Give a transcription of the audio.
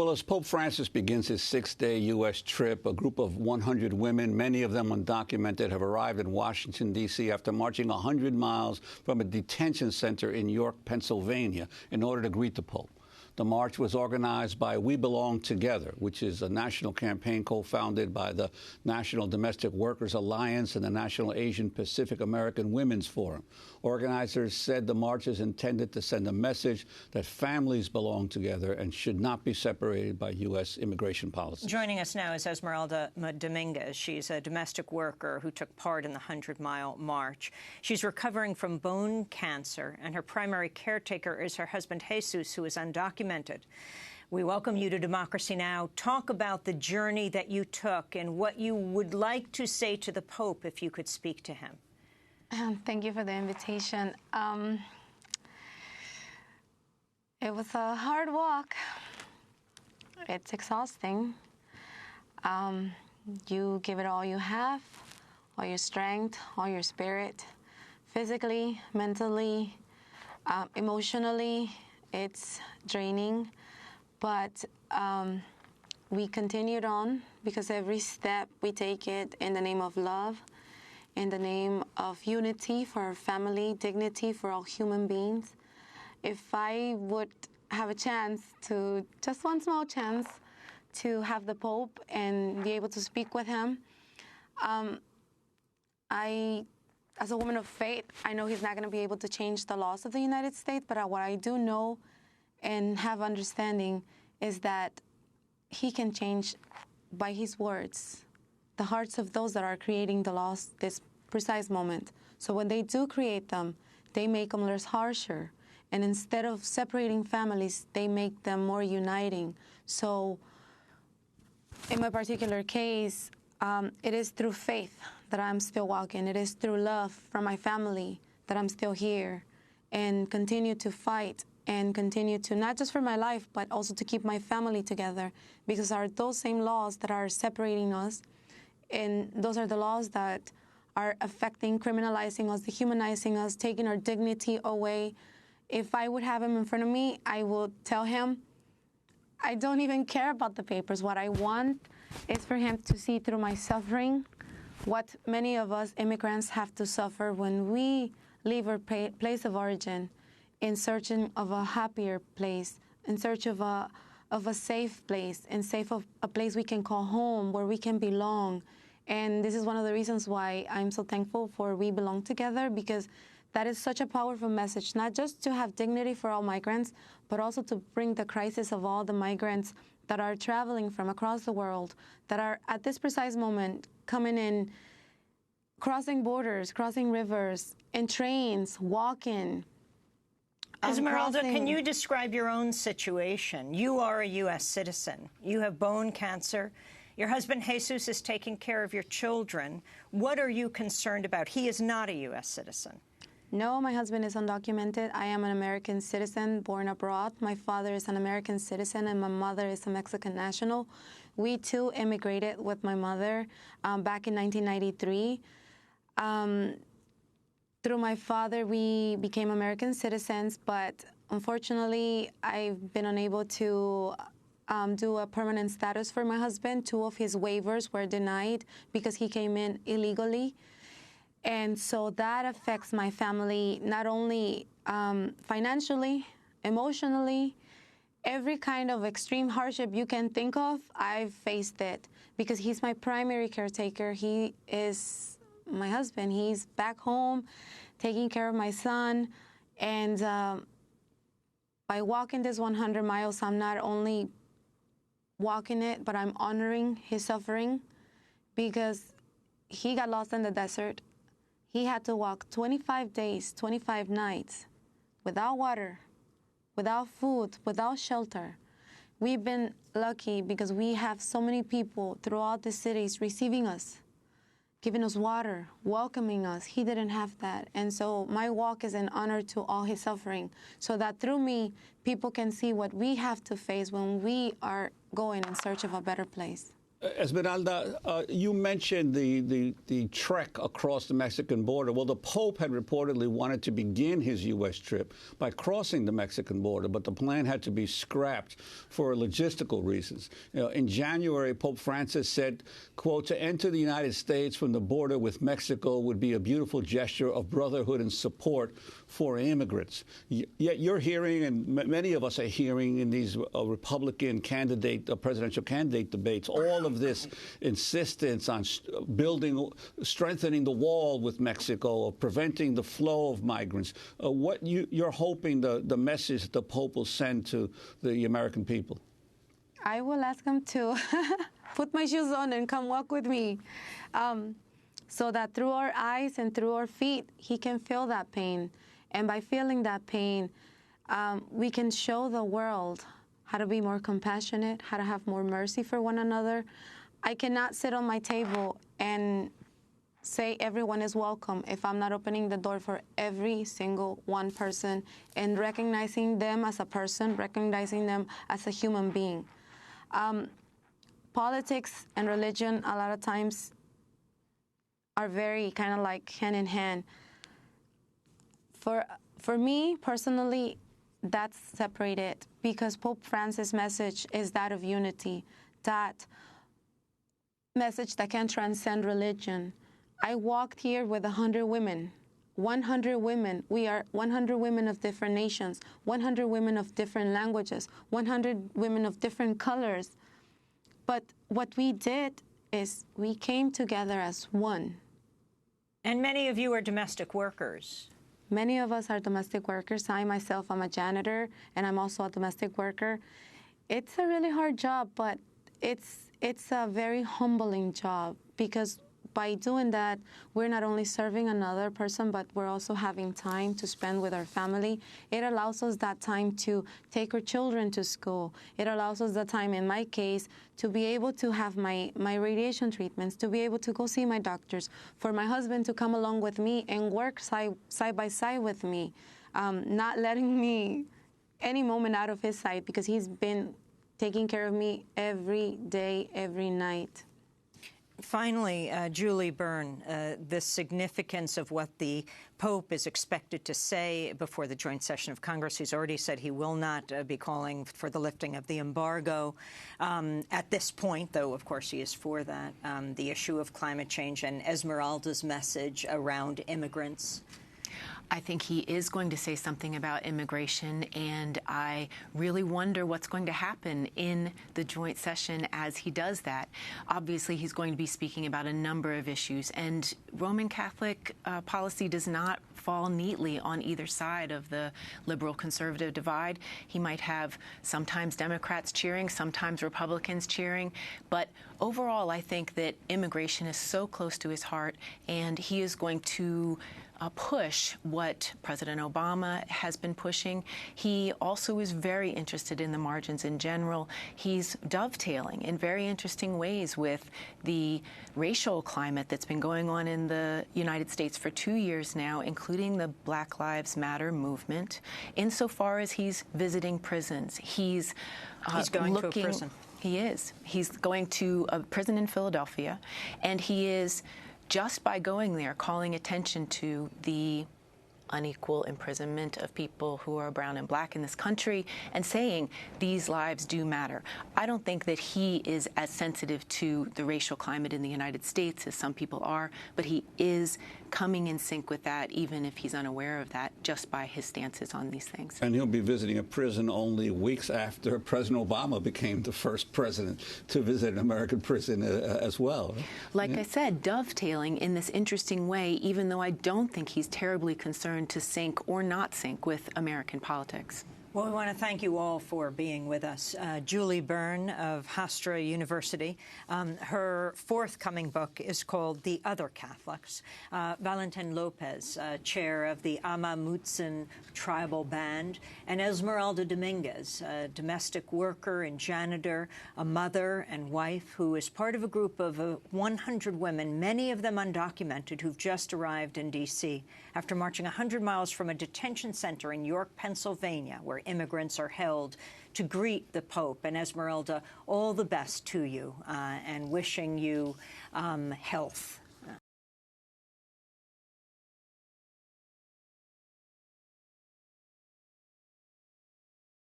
Well, as Pope Francis begins his six-day U.S. trip, a group of 100 women, many of them undocumented, have arrived in Washington, D.C. after marching 100 miles from a detention center in York, Pennsylvania, in order to greet the Pope. The march was organized by We Belong Together, which is a national campaign co-founded by the National Domestic Workers Alliance and the National Asian Pacific American Women's Forum. Organizers said the march is intended to send a message that families belong together and should not be separated by U.S. immigration policy. Joining us now is Esmeralda Domínguez. She's a domestic worker who took part in the 100-mile march. She's recovering from bone cancer, and her primary caretaker is her husband, Jesús, who is undocumented. We welcome you to Democracy Now! Talk about the journey that you took and what you would like to say to the Pope if you could speak to him. Thank you for the invitation. It was a hard walk. It's exhausting. You give it all you have, all your strength, all your spirit, physically, mentally, emotionally. It's draining, but we continued on because every step we take it in the name of love, in the name of unity for our family, dignity for all human beings. If I would have a chance to, just one small chance, to have the Pope and be able to speak with him, as a woman of faith, I know he's not going to be able to change the laws of the United States, but what I do know and have understanding is that he can change by his words the hearts of those that are creating the laws this precise moment. So when they do create them, they make them less harsher. And instead of separating families, they make them more uniting. So in my particular case, it is through faith that I'm still walking. It is through love from my family that I'm still here and continue to fight and continue to, not just for my life, but also to keep my family together, because are those same laws that are separating us, and those are the laws that are affecting, criminalizing us, dehumanizing us, taking our dignity away. If I would have him in front of me, I would tell him, I don't even care about the papers. What I want is for him to see through my suffering what many of us immigrants have to suffer when we leave our place of origin in search of a happier place, in search of a safe place, in safe of a place we can call home, where we can belong. And this is one of the reasons why I'm so thankful for We Belong Together, because that is such a powerful message, not just to have dignity for all migrants, but also to bring the crisis of all the migrants that are traveling from across the world, that are at this precise moment coming in, crossing borders, crossing rivers, in trains, walking. Esmeralda, can you describe your own situation? You are a U.S. citizen. You have bone cancer. Your husband, Jesús, is taking care of your children. What are you concerned about? He is not a U.S. citizen. No, my husband is undocumented. I am an American citizen born abroad. My father is an American citizen, and my mother is a Mexican national. We, too, immigrated with my mother back in 1993. Through my father, we became American citizens, but unfortunately, I've been unable to do a permanent status for my husband. 2 of his waivers were denied because he came in illegally. And so that affects my family, not only financially, emotionally, every kind of extreme hardship you can think of, I've faced it because he's my primary caretaker. He is my husband. He's back home taking care of my son. And by walking this 100 miles, I'm not only walking it, but I'm honoring his suffering because he got lost in the desert. He had to walk 25 days, 25 nights without water, without food, without shelter. We've been lucky because we have so many people throughout the cities receiving us, giving us water, welcoming us. He didn't have that. And so my walk is an honor to all his suffering, so that through me, people can see what we have to face when we are going in search of a better place. Esmeralda, you mentioned the trek across the Mexican border. Well, the Pope had reportedly wanted to begin his U.S. trip by crossing the Mexican border, but the plan had to be scrapped for logistical reasons. In January, Pope Francis said, quote, to enter the United States from the border with Mexico would be a beautiful gesture of brotherhood and support for immigrants. Yet you're hearing, and many of us are hearing in these Republican presidential candidate debates, all of this insistence on strengthening the wall with Mexico, or preventing the flow of migrants. What you're hoping the message the Pope will send to the American people? I will ask him to put my shoes on and come walk with me, so that through our eyes and through our feet, he can feel that pain. And by feeling that pain, we can show the world how to be more compassionate, how to have more mercy for one another. I cannot sit on my table and say everyone is welcome if I'm not opening the door for every single one person and recognizing them as a person, recognizing them as a human being. Politics and religion a lot of times are very kind of like hand in hand. For me, personally, that's separated because Pope Francis' message is that of unity, that message that can transcend religion. I walked here with 100 women, 100 women. We are 100 women of different nations, 100 women of different languages, 100 women of different colors. But what we did is we came together as one. And many of you are domestic workers. Many of us are domestic workers. I myself am a janitor, and I'm also a domestic worker. It's a really hard job, but it's a very humbling job, because by doing that, we're not only serving another person, but we're also having time to spend with our family. It allows us that time to take our children to school. It allows us the time, in my case, to be able to have my radiation treatments, to be able to go see my doctors, for my husband to come along with me and work side by side with me, not letting me any moment out of his sight, because he's been taking care of me every day, every night. Finally, Julie Byrne, the significance of what the Pope is expected to say before the joint session of Congress. He's already said he will not be calling for the lifting of the embargo. At this point, though, of course, he is for that. The issue of climate change and Esmeralda's message around immigrants. I think he is going to say something about immigration, and I really wonder what's going to happen in the joint session as he does that. Obviously, he's going to be speaking about a number of issues, and Roman Catholic policy does not fall neatly on either side of the liberal-conservative divide. He might have sometimes Democrats cheering, sometimes Republicans cheering, but overall, I think that immigration is so close to his heart, and he is going to push what President Obama has been pushing. He also is very interested in the margins in general. He's dovetailing in very interesting ways with the racial climate that's been going on in the United States for 2 years now, including the Black Lives Matter movement, insofar as he's visiting prisons. He's going to a prison. He is. He's going to a prison in Philadelphia, and he is, just by going there, calling attention to the unequal imprisonment of people who are brown and black in this country, and saying these lives do matter. I don't think that he is as sensitive to the racial climate in the United States as some people are, but he is coming in sync with that, even if he's unaware of that, just by his stances on these things. And he'll be visiting a prison only weeks after President Obama became the first president to visit an American prison as well. Like I said, dovetailing in this interesting way, even though I don't think he's terribly concerned to sync or not sync with American politics. Well, we want to thank you all for being with us. Julie Byrne of Hofstra University. Her forthcoming book is called The Other Catholics. Valentin Lopez, chair of the Ama Mutsun tribal band, and Esmeralda Domínguez, a domestic worker and janitor, a mother and wife who is part of a group of 100 women, many of them undocumented, who've just arrived in D.C. after marching 100 miles from a detention center in York, Pennsylvania, where where immigrants are held, to greet the Pope. And Esmeralda, all the best to you, and wishing you health.